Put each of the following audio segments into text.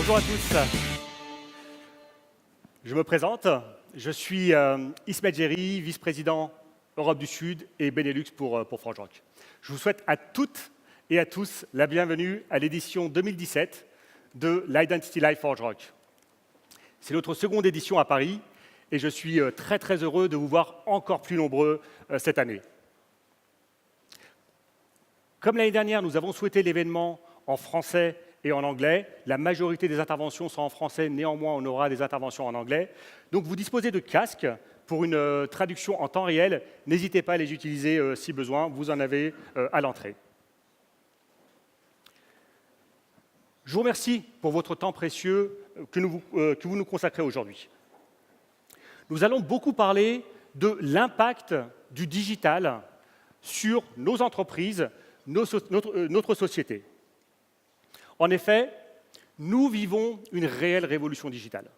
Bonjour à tous. Je me présente. Je suis Ismet Djeri, vice-président Europe du Sud et Benelux pour ForgeRock. Je vous souhaite à toutes et à tous la bienvenue à l'édition 2017 de l'Identity Live ForgeRock. C'est notre seconde édition à Paris et je suis très très heureux de vous voir encore plus nombreux cette année. Comme l'année dernière, nous avons souhaité l'événement en français et en anglais. La majorité des interventions sont en français, néanmoins on aura des interventions en anglais. Donc vous disposez de casques pour une traduction en temps réel. N'hésitez pas à les utiliser si besoin, vous en avez à l'entrée. Je vous remercie pour votre temps précieux que vous nous consacrez aujourd'hui. Nous allons beaucoup parler de l'impact du digital sur nos entreprises, notre société. En effet, nous vivons une réelle révolution digitale,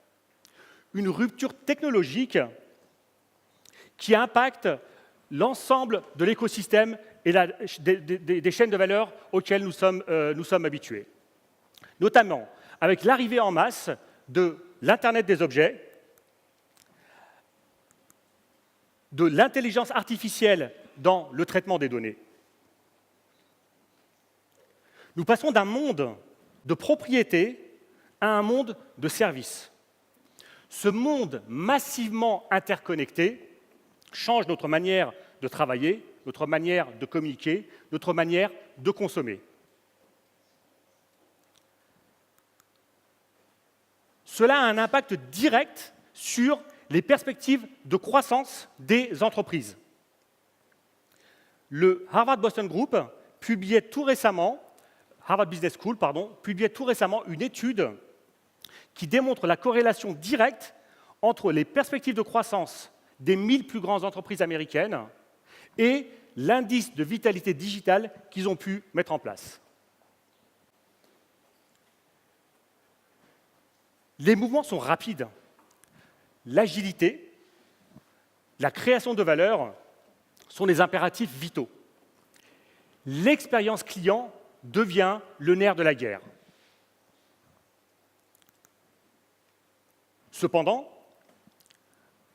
une rupture technologique qui impacte l'ensemble de l'écosystème et des chaînes de valeur auxquelles nous sommes habitués. Notamment avec l'arrivée en masse de l'Internet des objets, de l'intelligence artificielle dans le traitement des données. Nous passons d'un monde de propriété à un monde de service. Ce monde massivement interconnecté change notre manière de travailler, notre manière de communiquer, notre manière de consommer. Cela a un impact direct sur les perspectives de croissance des entreprises. Le Harvard Boston Group publiait tout récemment Harvard Business School, publiait tout récemment une étude qui démontre la corrélation directe entre les perspectives de croissance des 1000 plus grandes entreprises américaines et l'indice de vitalité digitale qu'ils ont pu mettre en place. Les mouvements sont rapides. L'agilité, la création de valeur sont des impératifs vitaux. L'expérience client devient le nerf de la guerre. Cependant,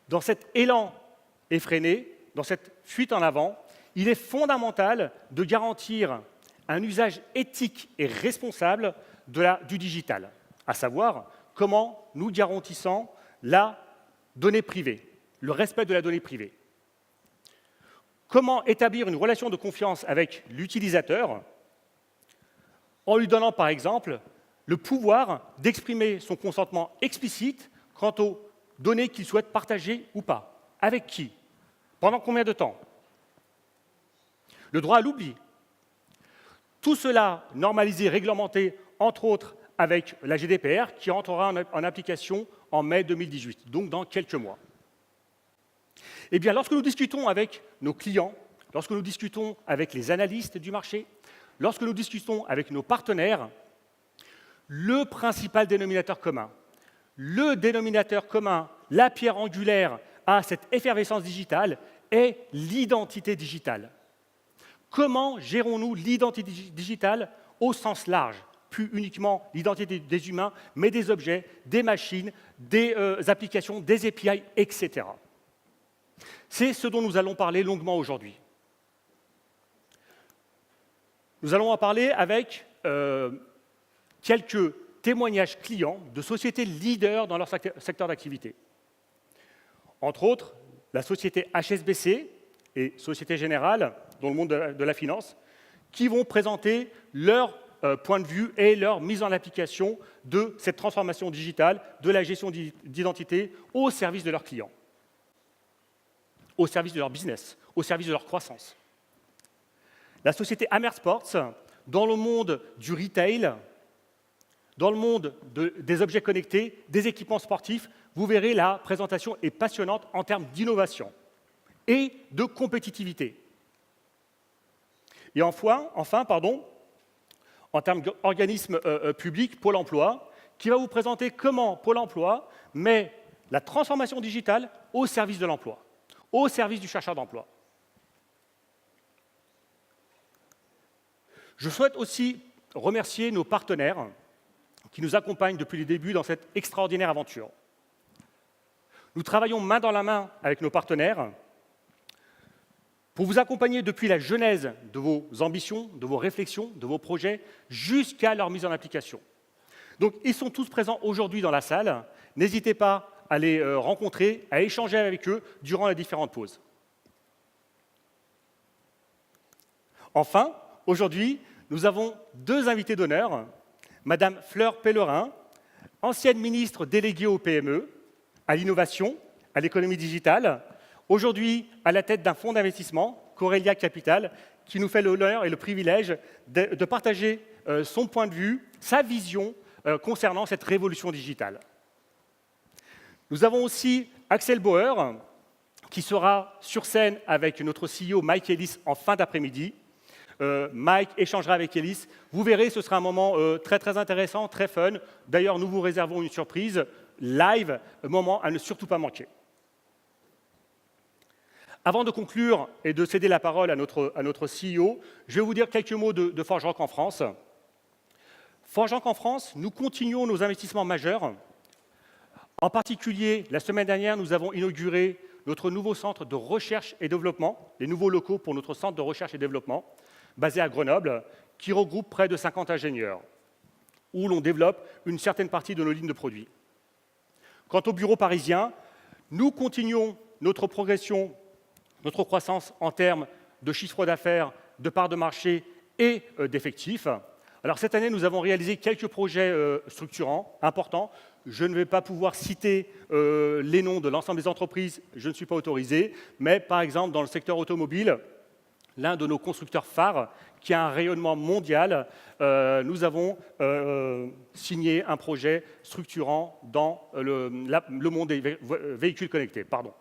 dans cet élan effréné, dans cette fuite en avant, il est fondamental de garantir un usage éthique et responsable du digital, à savoir comment nous garantissons la donnée privée, le respect de la donnée privée. Comment établir une relation de confiance avec l'utilisateur en lui donnant, par exemple, le pouvoir d'exprimer son consentement explicite quant aux données qu'il souhaite partager ou pas. Avec qui? Pendant combien de temps? Le droit à l'oubli. Tout cela normalisé, réglementé, entre autres, avec la GDPR, qui entrera en application en mai 2018, donc dans quelques mois. Eh bien, lorsque nous discutons avec nos clients, lorsque nous discutons avec les analystes du marché, lorsque nous discutons avec nos partenaires, le principal dénominateur commun, la pierre angulaire à cette effervescence digitale est l'identité digitale. Comment gérons-nous l'identité digitale au sens large? Plus uniquement l'identité des humains, mais des objets, des machines, des applications, des API, etc. C'est ce dont nous allons parler longuement aujourd'hui. Nous allons en parler avec quelques témoignages clients de sociétés leaders dans leur secteur d'activité. Entre autres, la société HSBC et Société Générale, dans le monde de la finance, qui vont présenter leur point de vue et leur mise en application de cette transformation digitale, de la gestion d'identité au service de leurs clients, au service de leur business, au service de leur croissance. La société Amer Sports, dans le monde du retail, dans le monde des objets connectés, des équipements sportifs, vous verrez, la présentation est passionnante en termes d'innovation et de compétitivité. Et enfin, en termes d'organisme public, Pôle emploi, qui va vous présenter comment Pôle emploi met la transformation digitale au service de l'emploi, au service du chercheur d'emploi. Je souhaite aussi remercier nos partenaires qui nous accompagnent depuis les débuts dans cette extraordinaire aventure. Nous travaillons main dans la main avec nos partenaires pour vous accompagner depuis la genèse de vos ambitions, de vos réflexions, de vos projets, jusqu'à leur mise en application. Donc, ils sont tous présents aujourd'hui dans la salle. N'hésitez pas à les rencontrer, à échanger avec eux durant les différentes pauses. Enfin, aujourd'hui, nous avons deux invités d'honneur. Madame Fleur Pellerin, ancienne ministre déléguée aux PME, à l'innovation, à l'économie digitale, aujourd'hui à la tête d'un fonds d'investissement, Corelia Capital, qui nous fait l'honneur et le privilège de partager son point de vue, sa vision concernant cette révolution digitale. Nous avons aussi Axel Bauer, qui sera sur scène avec notre CEO Mike Ellis en fin d'après-midi. Mike échangera avec Ellis. Vous verrez, ce sera un moment très, très intéressant, très fun. D'ailleurs, nous vous réservons une surprise live, un moment à ne surtout pas manquer. Avant de conclure et de céder la parole à notre CEO, je vais vous dire quelques mots de ForgeRock en France. ForgeRock en France, nous continuons nos investissements majeurs. En particulier, la semaine dernière, nous avons inauguré notre nouveau centre de recherche et développement, les nouveaux locaux pour notre centre de recherche et développement, basé à Grenoble, qui regroupe près de 50 ingénieurs, où l'on développe une certaine partie de nos lignes de produits. Quant au bureau parisien, nous continuons notre progression, notre croissance en termes de chiffre d'affaires, de parts de marché et d'effectifs. Alors cette année, nous avons réalisé quelques projets structurants, importants. Je ne vais pas pouvoir citer les noms de l'ensemble des entreprises, je ne suis pas autorisé, mais par exemple, dans le secteur automobile, l'un de nos constructeurs phares, qui a un rayonnement mondial, nous avons signé un projet structurant dans le monde des véhicules connectés. Pardon.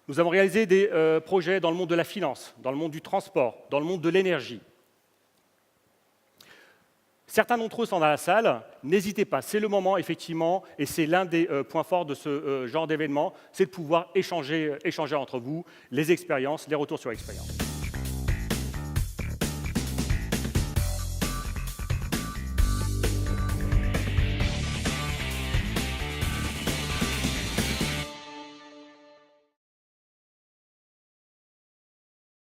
Nous avons réalisé des projets dans le monde de la finance, dans le monde du transport, dans le monde de l'énergie. Certains d'entre eux sont dans la salle, n'hésitez pas, c'est le moment effectivement, et c'est l'un des points forts de ce genre d'événement, c'est de pouvoir échanger entre vous les expériences, les retours sur expérience.